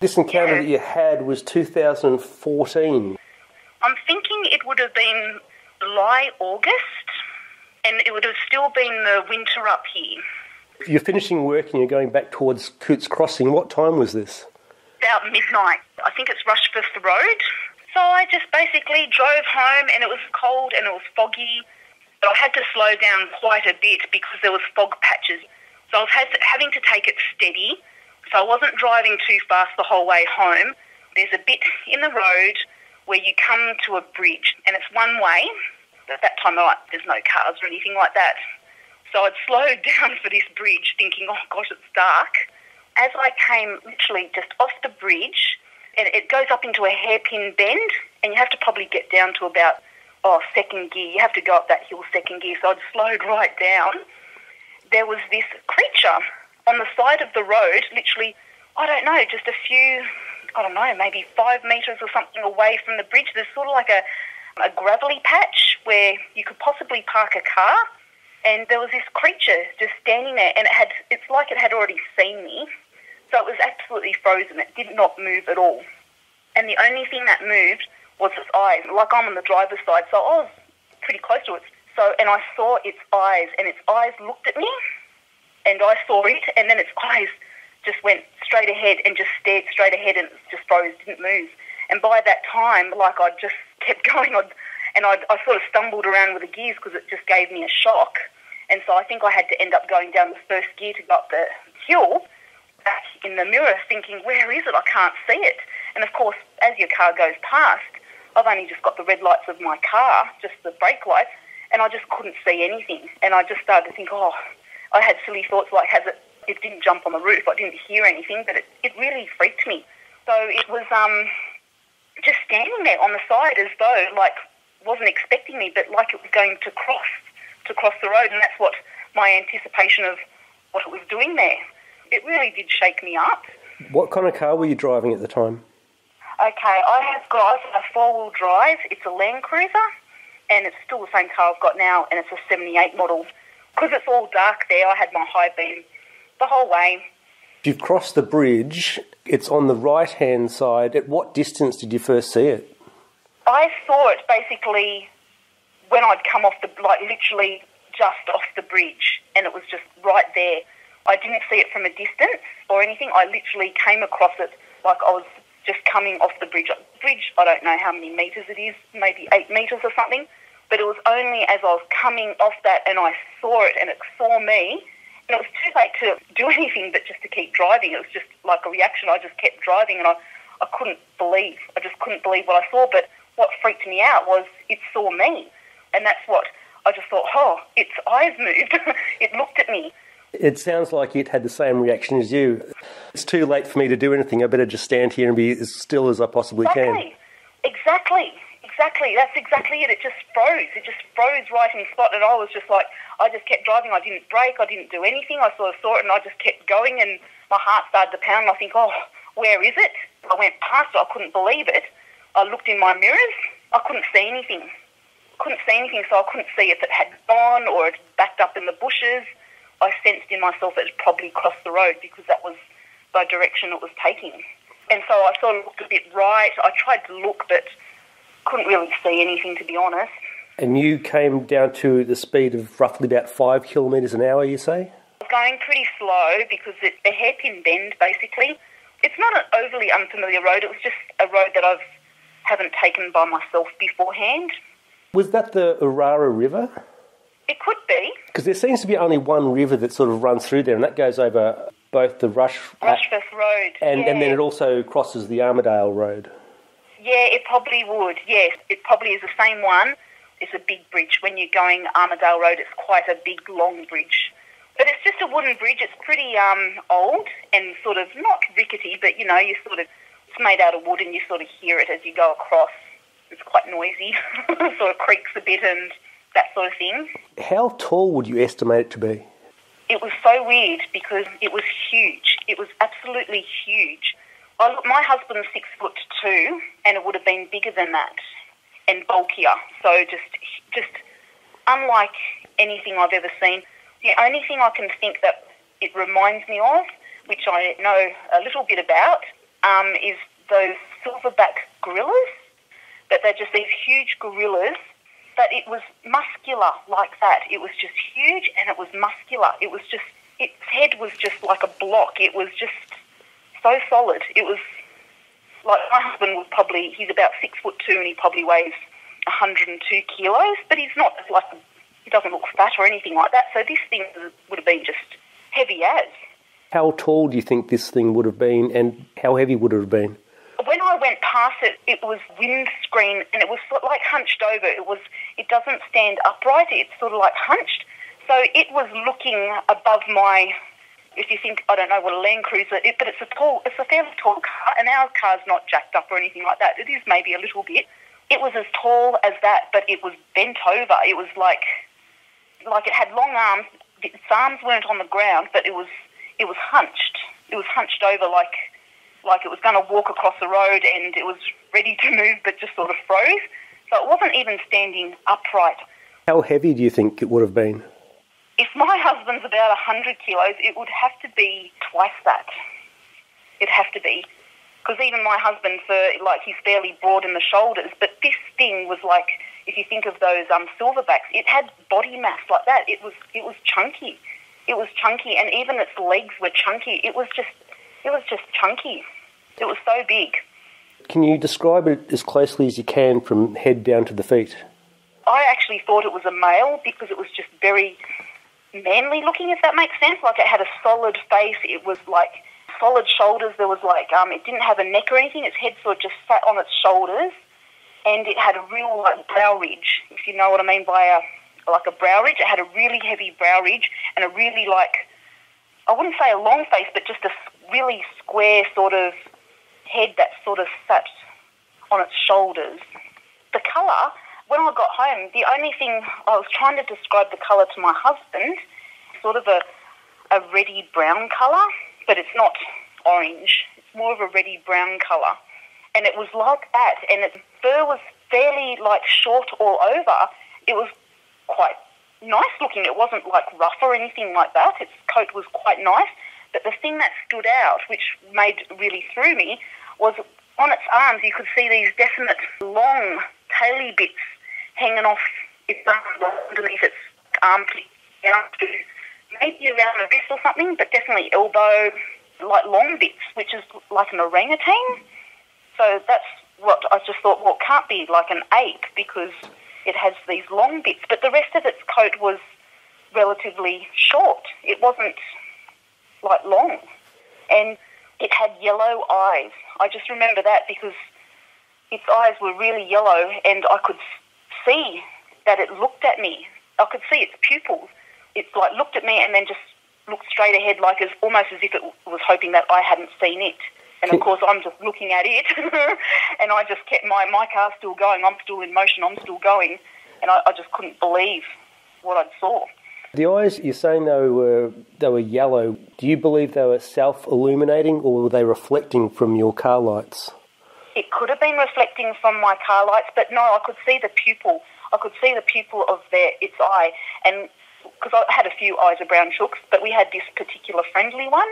This encounter that you had was 2014. I'm thinking it would have been July, August, and it would have still been the winter up here. You're finishing work and you're going back towards Coutts Crossing. What time was this? About midnight. I think it's Rushforth Road. So I just basically drove home, and it was cold and it was foggy. But I had to slow down quite a bit because there was fog patches. So I was having to take it steady. So I wasn't driving too fast the whole way home. There's a bit in the road where you come to a bridge, and it's one way. At that time, there's no cars or anything like that. So I'd slowed down for this bridge thinking, oh gosh, it's dark. As I came literally just off the bridge, and it goes up into a hairpin bend, and you have to probably get down to about, second gear. You have to go up that hill second gear. So I'd slowed right down. There was this creature on the side of the road, literally, I don't know, just a few, maybe 5 metres or something away from the bridge. There's sort of like a gravelly patch where you could possibly park a car. And there was this creature just standing there, and it's like it had already seen me. So it was absolutely frozen. It did not move at all. And the only thing that moved was its eyes. Like, I'm on the driver's side, so I was pretty close to it. And I saw its eyes, and its eyes looked at me, and I saw it, and then its eyes just went straight ahead and just stared straight ahead, and it just froze, didn't move. And by that time, I just kept going, and I sort of stumbled around with the gears because it just gave me a shock. And so I think I had to end up going down the first gear to go up the hill, back in the mirror, thinking, where is it? I can't see it. And of course, as your car goes past, I've only just got the red lights of my car, just the brake lights, and I just couldn't see anything. And I just started to think, I had silly thoughts like, it didn't jump on the roof, I didn't hear anything, but it really freaked me. So it was just standing there on the side as though, wasn't expecting me, but like it was going to cross the road, and that's what my anticipation of what it was doing there. It really did shake me up. What kind of car were you driving at the time? Okay, I have got a four-wheel drive. It's a Land Cruiser, and it's still the same car I've got now, and it's a 78 model. Because it's all dark there, I had my high beam the whole way. You've crossed the bridge. It's on the right-hand side. At what distance did you first see it? I saw it basically when I'd come off literally just off the bridge, and it was just right there. I didn't see it from a distance or anything. I literally came across it like I was just coming off the bridge. I don't know how many metres it is, maybe 8 metres or something, but it was only as I was coming off that and I saw it and it saw me, and it was too late to do anything but just to keep driving. It was just like a reaction. I just kept driving, and I couldn't believe. I just couldn't believe what I saw, but what freaked me out was it saw me. And that's what I just thought, its eyes moved. It looked at me. It sounds like it had the same reaction as you. It's too late for me to do anything. I better just stand here and be as still as I possibly can. Exactly. That's exactly it. It just froze. It just froze right in spot. And I was just like, I just kept driving. I didn't brake. I didn't do anything. I sort of saw it and I just kept going, and my heart started to pound. And I think, where is it? I went past it. I couldn't believe it. I looked in my mirrors. I couldn't see anything. So I couldn't see if it had gone or it backed up in the bushes. I sensed in myself it had probably crossed the road because that was the direction it was taking. And so I sort of looked a bit right. I tried to look, but couldn't really see anything, to be honest. And you came down to the speed of roughly about 5 kilometres an hour, you say? I was going pretty slow because it's a hairpin bend, basically. It's not an overly unfamiliar road. It was just a road that I haven't taken by myself beforehand. Was that the Urara River? It could be. Because there seems to be only one river that sort of runs through there, and that goes over both the Rushforth Road. And then it also crosses the Armadale Road. Yeah, it probably would, yes. It probably is the same one. It's a big bridge. When you're going Armadale Road, it's quite a big, long bridge. But it's just a wooden bridge. It's pretty old and sort of not rickety, but, it's made out of wood and you sort of hear it as you go across. It's quite noisy. Sort of creaks a bit and that sort of thing. How tall would you estimate it to be? It was so weird because it was huge. It was absolutely huge. My husband's 6'2", and it would have been bigger than that and bulkier. So just unlike anything I've ever seen. The only thing I can think that it reminds me of, which I know a little bit about, is those silverback gorillas, that they're just these huge gorillas, but it was muscular like that. It was just huge and it was muscular. It was just, its head was just like a block. It was just so solid. It was like, my husband was probably, he's about 6'2" and he probably weighs 102 kilos, but he's not like, he doesn't look fat or anything like that. So this thing would have been just heavy as. How tall do you think this thing would have been, and how heavy would it have been? When I went past it, it was windscreen and it was sort of like hunched over. It doesn't stand upright. It's sort of like hunched. So it was looking above my, if you think, I don't know what a Land Cruiser is, but it's a fairly tall car, and our car's not jacked up or anything like that. It is maybe a little bit. It was as tall as that, but it was bent over. It was like it had long arms. Its arms weren't on the ground, but it was hunched. It was hunched over like it was going to walk across the road, and it was ready to move but just sort of froze. So it wasn't even standing upright. How heavy do you think it would have been? If my husband's about 100 kilos, it would have to be twice that. It'd have to be. Because even my husband, he's fairly broad in the shoulders, but this thing was like, if you think of those silverbacks, it had body mass like that. It was chunky. It was chunky, and even its legs were chunky. It was just chunky. It was so big. Can you describe it as closely as you can from head down to the feet? I actually thought it was a male because it was just very manly looking, if that makes sense. Like, it had a solid face. It was like solid shoulders. There was like, it didn't have a neck or anything. Its head sort of just sat on its shoulders, and it had a real like brow ridge, if you know what I mean by a brow ridge. It had a really heavy brow ridge and a really I wouldn't say a long face, but just a really square sort of head that sort of sat on its shoulders. The colour, when I got home, the only thing I was trying to describe the colour to my husband, sort of a reddy brown colour, but it's not orange. It's more of a reddy brown colour. And it was like that, and its fur was fairly short all over. It was quite nice looking. It wasn't rough or anything like that. Its coat was quite nice. But the thing that stood out, which really threw me, was on its arms you could see these definite long taily bits hanging off its arms underneath its armpit down to maybe around the wrist or something, but definitely elbow, long bits, which is like an orangutan. So that's what I just thought, well, it can't be like an ape because it has these long bits, but the rest of its coat was relatively short. It wasn't long, and it had yellow eyes. I just remember that because its eyes were really yellow, and I could see that it looked at me. I could see its pupils. It looked at me and then just looked straight ahead, almost as if it was hoping that I hadn't seen it. And of course, I'm just looking at it, and I just kept my car's still going. I'm still in motion. I'm still going, and I just couldn't believe what I saw. The eyes, you're saying they were yellow. Do you believe they were self-illuminating, or were they reflecting from your car lights? It could have been reflecting from my car lights, but no, I could see the pupil. I could see the pupil of its eye, and because I had a few eyes of brown chooks, but we had this particular friendly one,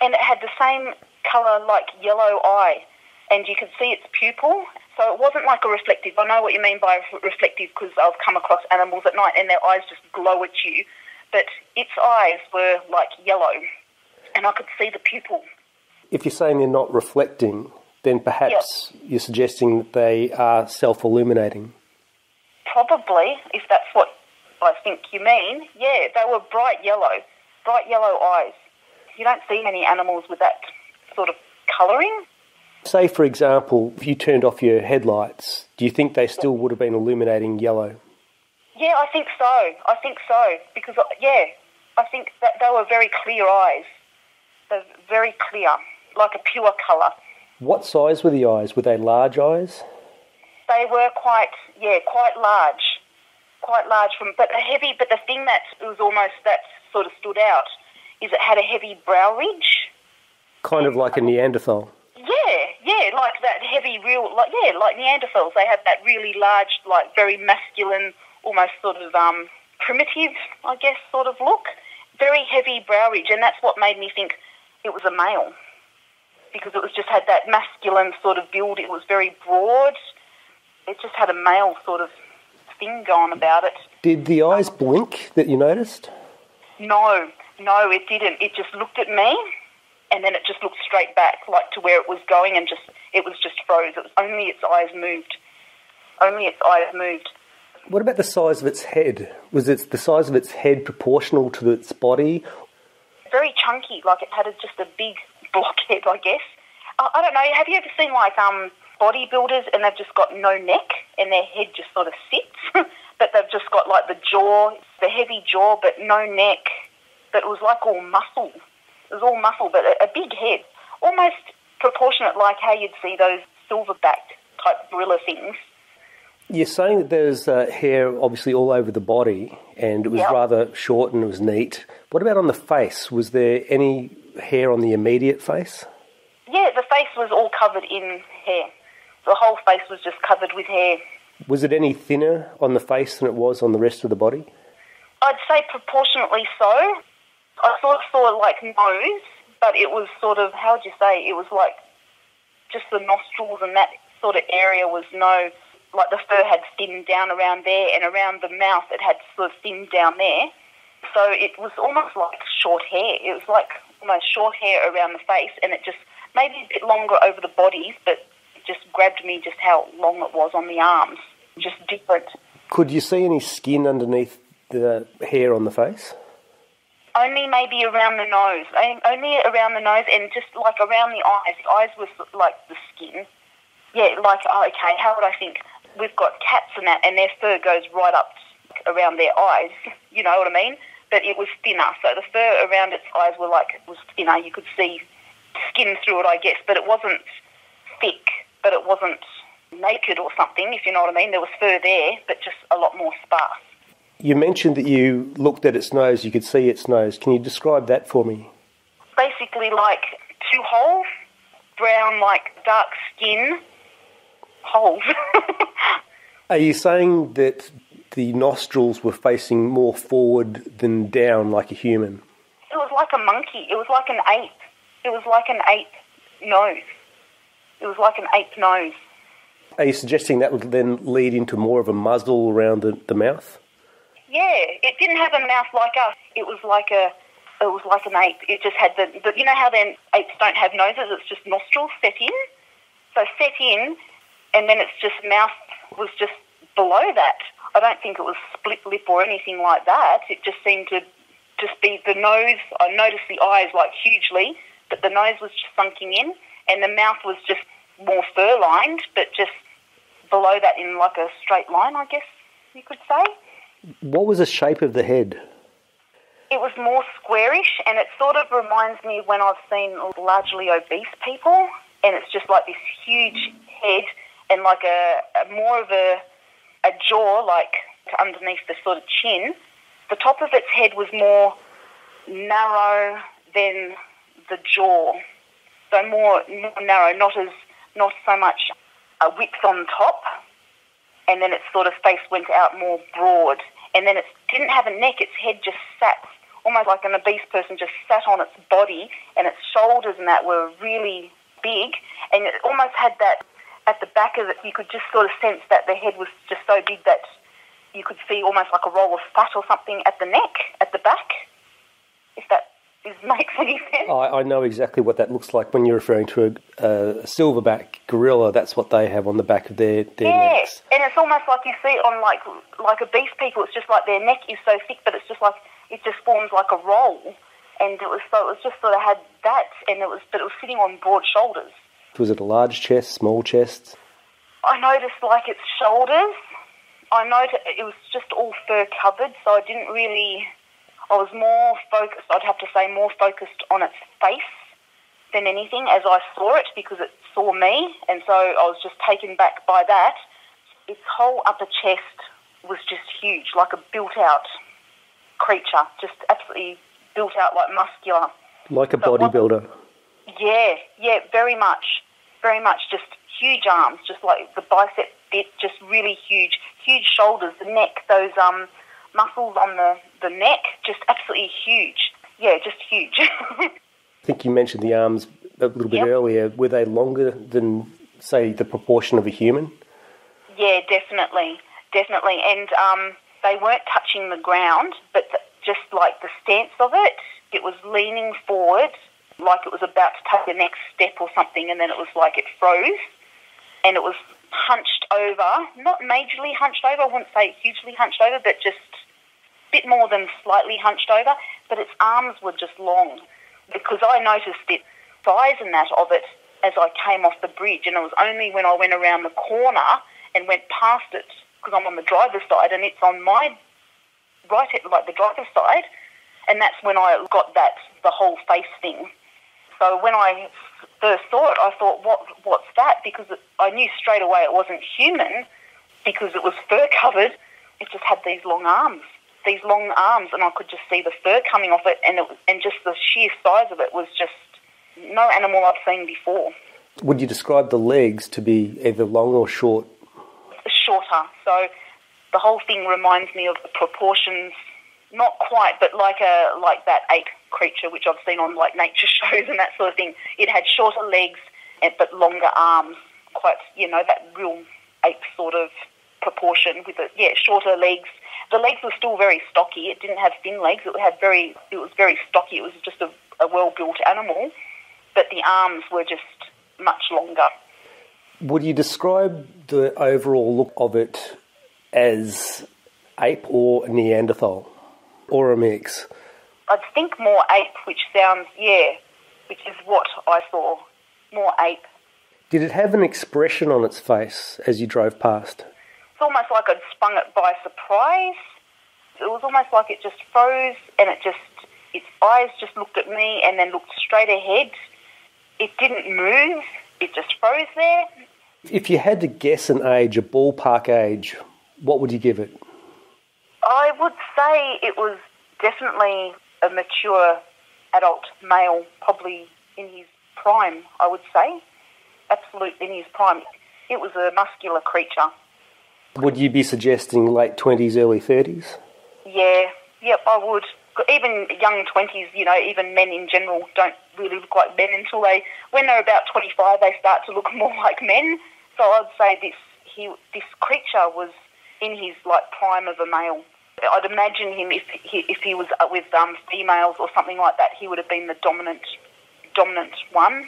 and it had the same colour yellow eye, and you could see its pupil. So it wasn't like a reflective. I know what you mean by reflective because I've come across animals at night and their eyes just glow at you, but its eyes were yellow, and I could see the pupil. If you're saying they're not reflecting, then perhaps you're suggesting that they are self-illuminating. Probably, if that's what I think you mean. Yeah, they were bright yellow eyes. You don't see many animals with that sort of colouring. Say, for example, if you turned off your headlights, do you think they still would have been illuminating yellow? Yeah, I think so. Because, I think that they were very clear eyes. They're very clear, like a pure colour. What size were the eyes? Were they large eyes? They were quite large. Quite large, but heavy. But the thing that was almost that sort of stood out is it had a heavy brow ridge. Kind of like a Neanderthal. Yeah, like that heavy, like Neanderthals. They had that really large, very masculine, almost sort of primitive, I guess, sort of look. Very heavy brow ridge, and that's what made me think it was a male. because it was just had that masculine sort of build. It was very broad. It just had a male sort of thing going about it. Did the eyes blink that you noticed? No, it didn't. It just looked at me, and then it just looked straight back, like to where it was going, and it was just froze. It was only its eyes moved. Only its eyes moved. What about the size of its head? Was it the size of its head proportional to its body? Very chunky, like it had just a big blockhead, I guess. I don't know, have you ever seen like bodybuilders and they've just got no neck and their head just sort of sits? But they've just got like the jaw, the heavy jaw, but no neck. But it was like all muscle. It was all muscle, but a big head. Almost proportionate like how you'd see those silverback type gorilla things. You're saying that there's hair obviously all over the body and it was rather short and it was neat. What about on the face? Was there any hair on the immediate face? Yeah, the face was all covered in hair. The whole face was just covered with hair. Was it any thinner on the face than it was on the rest of the body? I'd say proportionately so. I sort of saw like nose, but it was sort of, how would you say, it was like just the nostrils and that sort of area was no, like the fur had thinned down around there and around the mouth it had sort of thinned down there. So it was almost like short hair. It was like almost short hair around the face and it just maybe a bit longer over the bodies, but it just grabbed me just how long it was on the arms. Just different. Could you see any skin underneath the hair on the face? Only maybe around the nose. Only around the nose and just like around the eyes. The eyes were like the skin. Yeah, like, okay, how would I think? We've got cats and that and their fur goes right up around their eyes. You know what I mean? But it was thinner. So the fur around its eyes was thinner. You could see skin through it, I guess, but it wasn't thick, but it wasn't naked or something, if you know what I mean. There was fur there, but just a lot more sparse. You mentioned that you looked at its nose, you could see its nose. Can you describe that for me? Basically like two holes, brown, like dark skin holes. Are you saying that the nostrils were facing more forward than down like a human? It was like a monkey. It was like an ape. It was like an ape nose. It was like an ape nose. Are you suggesting that would then lead into more of a muzzle around the mouth? Yeah, it didn't have a mouth like us. It was like an ape. It just had the you know how then apes don't have noses, it's just nostrils set in? So set in, and then it's just mouth was just below that. I don't think it was split lip or anything like that. It just seemed to just be the nose. I noticed the eyes like hugely, but the nose was just sunking in, and the mouth was just more fur-lined, but just below that in like a straight line, I guess you could say. What was the shape of the head? It was more squarish, and it sort of reminds me when I've seen largely obese people, and it's just like this huge head and like a more of a jaw, like underneath the sort of chin. The top of its head was more narrow than the jaw, so more narrow, not so much a width on top, and then its sort of face went out more broad, and then it didn't have a neck. Its head just sat almost like an obese person, just sat on its body, and its shoulders and that were really big, and it almost had that at the back of it. You could just sort of sense that the head was just so big that you could see almost like a roll of fat or something at the neck, at the back, if that makes any sense. I know exactly what that looks like when you're referring to a silverback gorilla. That's what they have on the back of their necks. And it's almost like you see it on like obese people. It's just like their neck is so thick, but it's just like it just forms like a roll. And it was just sort of had that, but it was sitting on broad shoulders. Was it a large chest, small chest? I noticed like its shoulders. I noticed it was just all fur covered, so I didn't really. I was more focused, I'd have to say, more focused on its face than anything as I saw it, because it saw me, and so I was just taken back by that. Its whole upper chest was just huge, like a built-out creature, just absolutely built out, like muscular. Like a bodybuilder. Yeah, very much, just huge arms, just like the bicep bit, just really huge shoulders, the neck, those muscles on the neck, just absolutely huge. Yeah, just huge. I think you mentioned the arms a little bit earlier, were they longer than, say, the proportion of a human? Yeah, definitely. And they weren't touching the ground, but just like the stance of it, it was leaning forward like it was about to take the next step or something, and then it was like it froze, and it was hunched over, not majorly hunched over, I wouldn't say hugely hunched over, but just a bit more than slightly hunched over, but its arms were just long, because I noticed the size and that of it as I came off the bridge, and it was only when I went around the corner and went past it, because I'm on the driver's side and it's on my right, like the driver's side, and that's when I got the whole face thing. So when I first saw it, I thought, what's that? Because I knew straight away it wasn't human, because it was fur covered. It just had these long arms, and I could just see the fur coming off it, and just the sheer size of it was just no animal I've seen before. Would you describe the legs to be either long or short? Shorter. So the whole thing reminds me of the proportions, not quite, but like that ape creature which I've seen on like nature shows and that sort of thing. It had shorter legs but longer arms, quite, that real ape sort of proportion with shorter legs. The legs were still very stocky. It didn't have thin legs. It was very stocky. It was just a well-built animal, but the arms were just much longer. Would you describe the overall look of it as ape or Neanderthal, or a mix? I'd think more ape, which is what I saw, more ape. Did it have an expression on its face as you drove past? It's almost like I'd sprung it by surprise. It was almost like it just froze, and its eyes just looked at me and then looked straight ahead. It didn't move. It just froze there. If you had to guess an age, a ballpark age, what would you give it? I would say it was definitely a mature adult male, probably in his prime, I would say. Absolutely in his prime. It was a muscular creature. Would you be suggesting late 20s, early 30s? Yeah, yep, I would. Even young 20s, even men in general don't really look like men until when they're about 25, they start to look more like men. So I'd say this creature was in his prime of a male. I'd imagine him if he was with females or something like that, he would have been the dominant one.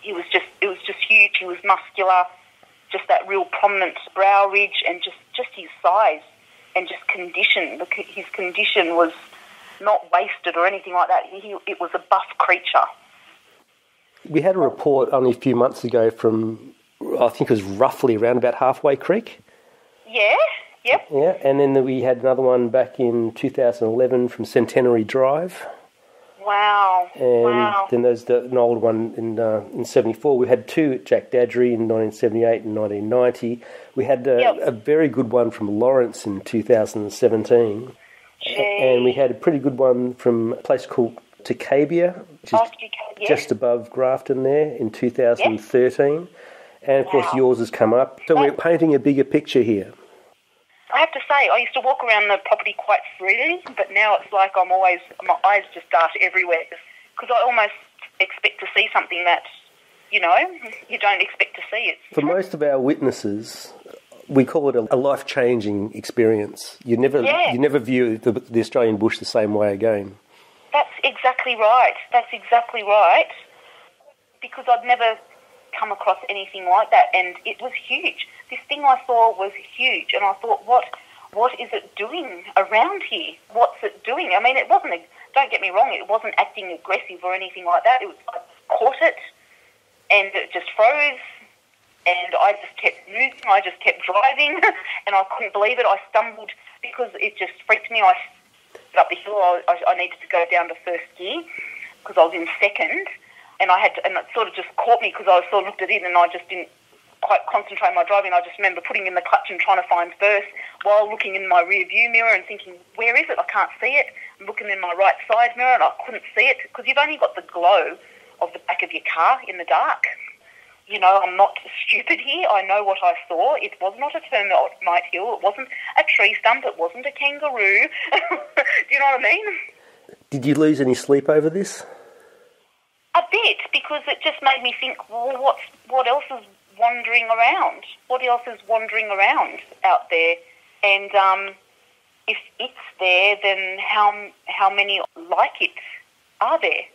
It was just huge. He was muscular, just that real prominent brow ridge, and just his size and just condition. His condition was not wasted or anything like that. It was a buff creature. We had a report only a few months ago from, I think it was roughly around about Halfway Creek. Yeah, yep. Yeah, and then we had another one back in 2011 from Centenary Drive. Wow. And then there's an old one in 74. We had two at Jack Dadry in 1978 and 1990. We had a very good one from Lawrence in 2017. And we had a pretty good one from a place called Takabia, which is just above Grafton there in 2013. And, of course, yours has come up. So we're painting a bigger picture here. I have to say, I used to walk around the property quite freely, but now it's like my eyes just dart everywhere, because I almost expect to see something that, you don't expect to see it. For most of our witnesses, we call it a life-changing experience. You never view the Australian bush the same way again. That's exactly right. Because I'd never come across anything like that, and it was huge. This thing I saw was huge, and I thought, what is it doing around here? What's it doing? I mean, it wasn't, don't get me wrong, it wasn't acting aggressive or anything like that. It was, I caught it, and it just froze, and I just kept moving, I just kept driving, and I couldn't believe it. I stumbled because it just freaked me. I stood up the hill. I needed to go down to first gear because I was in second, and it sort of just caught me because I sort of looked at it and I just didn't quite concentrate on my driving. I just remember putting in the clutch and trying to find first while looking in my rear view mirror and thinking, where is it? I can't see it. I'm looking in my right side mirror and I couldn't see it because you've only got the glow of the back of your car in the dark. I'm not stupid here. I know what I saw. It was not a termite hill. It wasn't a tree stump. It wasn't a kangaroo. Do you know what I mean? Did you lose any sleep over this? A bit, because because it just made me think, well, what else is wandering around? What else is wandering around out there? And if it's there, then how many like it are there?